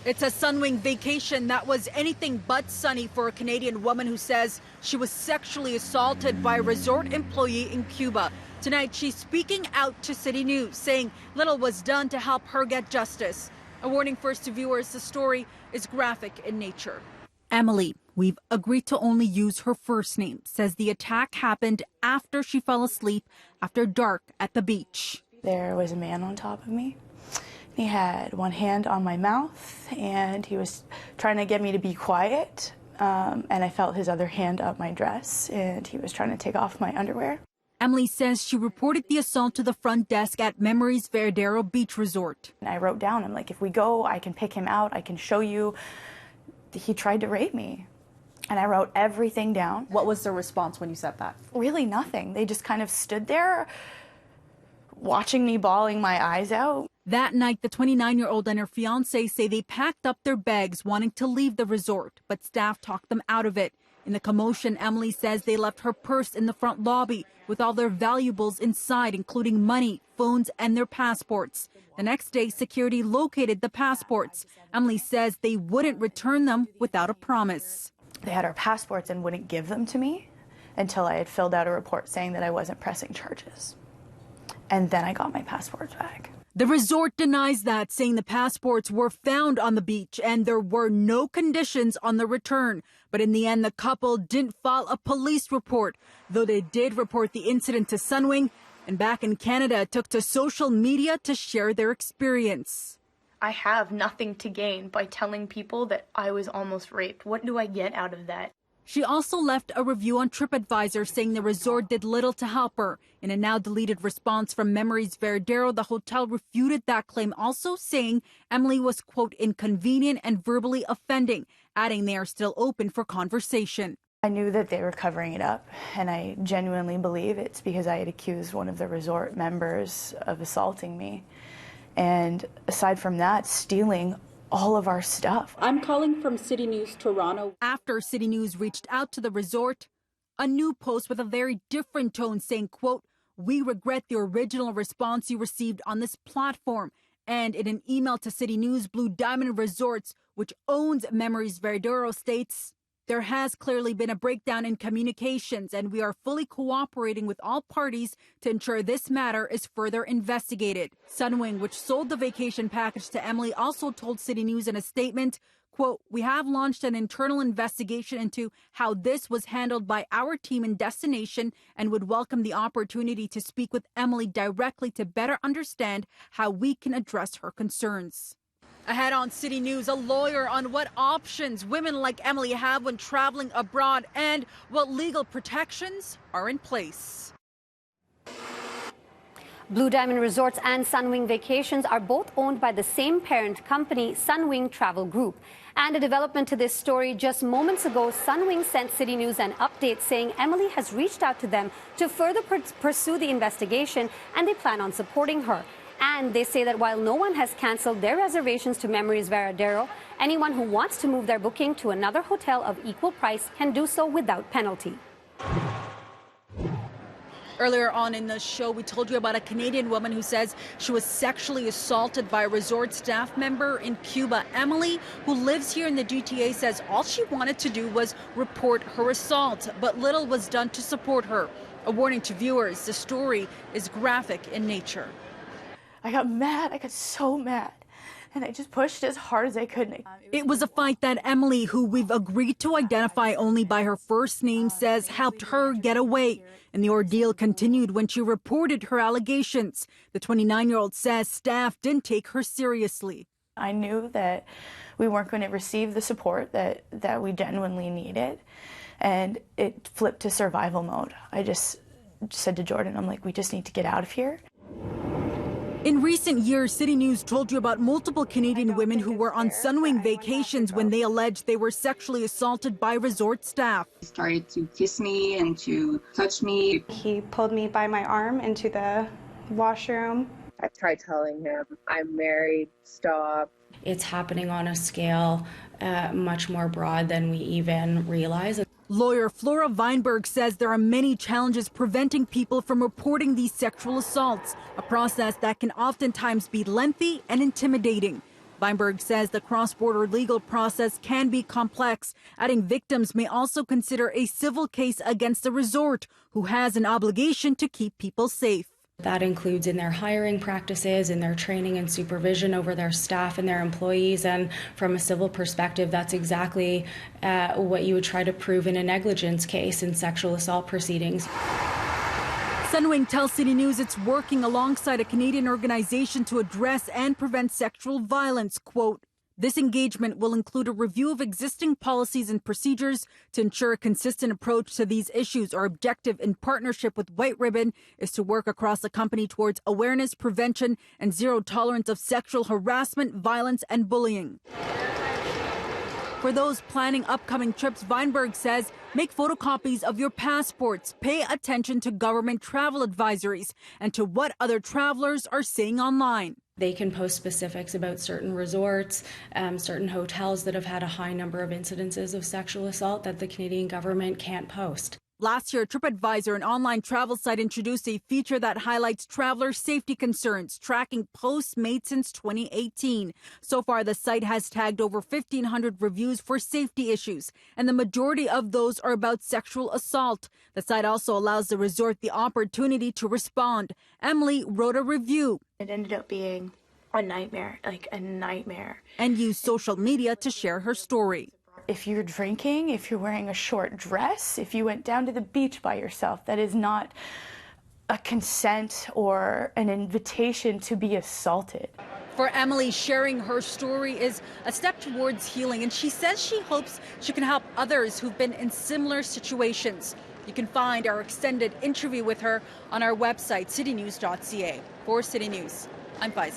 It's a Sunwing vacation that was anything but sunny for a Canadian woman who says she was sexually assaulted by a resort employee in Cuba. Tonight, she's speaking out to City News, saying little was done to help her get justice. A warning first to viewers, the story is graphic in nature. Emily, we've agreed to only use her first name, says the attack happened after she fell asleep after dark at the beach. There was a man on top of me. He had one hand on my mouth, and he was trying to get me to be quiet, and I felt his other hand up my dress, and he was trying to take off my underwear. Emily says she reported the assault to the front desk at Memories Veradero Beach Resort. And I wrote down, I'm like, if we go, I can pick him out, I can show you. He tried to rape me, and I wrote everything down. What was the response when you said that? Really nothing. They just kind of stood there watching me bawling my eyes out. That night, the 29-year-old and her fiancé say they packed up their bags wanting to leave the resort, but staff talked them out of it. In the commotion, Emily says they left her purse in the front lobby with all their valuables inside, including money, phones, and their passports. The next day, security located the passports. Emily says they wouldn't return them without a promise. They had our passports and wouldn't give them to me until I had filled out a report saying that I wasn't pressing charges. And then I got my passports back. The resort denies that, saying the passports were found on the beach and there were no conditions on the return. But in the end, the couple didn't file a police report, though they did report the incident to Sunwing. And back in Canada, took to social media to share their experience. I have nothing to gain by telling people that I was almost raped. What do I get out of that? She also left a review on TripAdvisor saying the resort did little to help her. In a now deleted response from Memories Veradero, the hotel refuted that claim, also saying Emily was, quote, inconvenient and verbally offending, adding they are still open for conversation. I knew that they were covering it up, and I genuinely believe it's because I had accused one of the resort members of assaulting me. And aside from that, stealing all of our stuff. I'm calling from City News Toronto. After City News reached out to the resort, a new post with a very different tone saying, quote, we regret the original response you received on this platform. And in an email to City News, Blue Diamond Resorts, which owns Memories Veradero, states, there has clearly been a breakdown in communications, and we are fully cooperating with all parties to ensure this matter is further investigated. Sunwing, which sold the vacation package to Emily, also told City News in a statement, quote, we have launched an internal investigation into how this was handled by our team in destination and would welcome the opportunity to speak with Emily directly to better understand how we can address her concerns. Ahead on City News, a lawyer on what options women like Emily have when traveling abroad and what legal protections are in place. Blue Diamond Resorts and Sunwing Vacations are both owned by the same parent company, Sunwing Travel Group. And a development to this story, just moments ago, Sunwing sent City News an update saying Emily has reached out to them to further pursue the investigation, and they plan on supporting her. And they say that while no one has canceled their reservations to Memories Veradero, anyone who wants to move their booking to another hotel of equal price can do so without penalty. Earlier on in the show, we told you about a Canadian woman who says she was sexually assaulted by a resort staff member in Cuba. Emily, who lives here in the GTA, says all she wanted to do was report her assault, but little was done to support her. A warning to viewers, the story is graphic in nature. I got mad. I got so mad. And I just pushed as hard as I could. It was a fight that Emily, who we've agreed to identify only by her first name, says helped her get away. And the ordeal continued when she reported her allegations. The 29-year-old says staff didn't take her seriously. I knew that we weren't going to receive the support that we genuinely needed. And it flipped to survival mode. I just said to Jordan, I'm like, we just need to get out of here. In recent years, City News told you about multiple Canadian women who were on Sunwing vacations when they alleged they were sexually assaulted by resort staff. He started to kiss me and to touch me. He pulled me by my arm into the washroom. I tried telling him, I'm married, stop. It's happening on a scale much more broad than we even realize. Lawyer Flora Weinberg says there are many challenges preventing people from reporting these sexual assaults, a process that can oftentimes be lengthy and intimidating. Weinberg says the cross-border legal process can be complex, adding victims may also consider a civil case against the resort, who has an obligation to keep people safe. That includes in their hiring practices, in their training and supervision over their staff and their employees. And from a civil perspective, that's exactly what you would try to prove in a negligence case in sexual assault proceedings. Sunwing tells City News it's working alongside a Canadian organization to address and prevent sexual violence. Quote, this engagement will include a review of existing policies and procedures to ensure a consistent approach to these issues. Our objective in partnership with White Ribbon is to work across the company towards awareness, prevention, and zero tolerance of sexual harassment, violence, and bullying. For those planning upcoming trips, Weinberg says, make photocopies of your passports, pay attention to government travel advisories, and to what other travelers are saying online. They can post specifics about certain resorts, certain hotels that have had a high number of incidences of sexual assault that the Canadian government can't post. Last year, TripAdvisor, an online travel site, introduced a feature that highlights traveler safety concerns, tracking posts made since 2018. So far, the site has tagged over 1,500 reviews for safety issues, and the majority of those are about sexual assault. The site also allows the resort the opportunity to respond. Emily wrote a review. It ended up being a nightmare, like a nightmare. And used social media to share her story. If you're drinking, if you're wearing a short dress, if you went down to the beach by yourself, that is not a consent or an invitation to be assaulted. For Emily, sharing her story is a step towards healing, and she says she hopes she can help others who've been in similar situations. You can find our extended interview with her on our website, citynews.ca. For City News, I'm Faiza.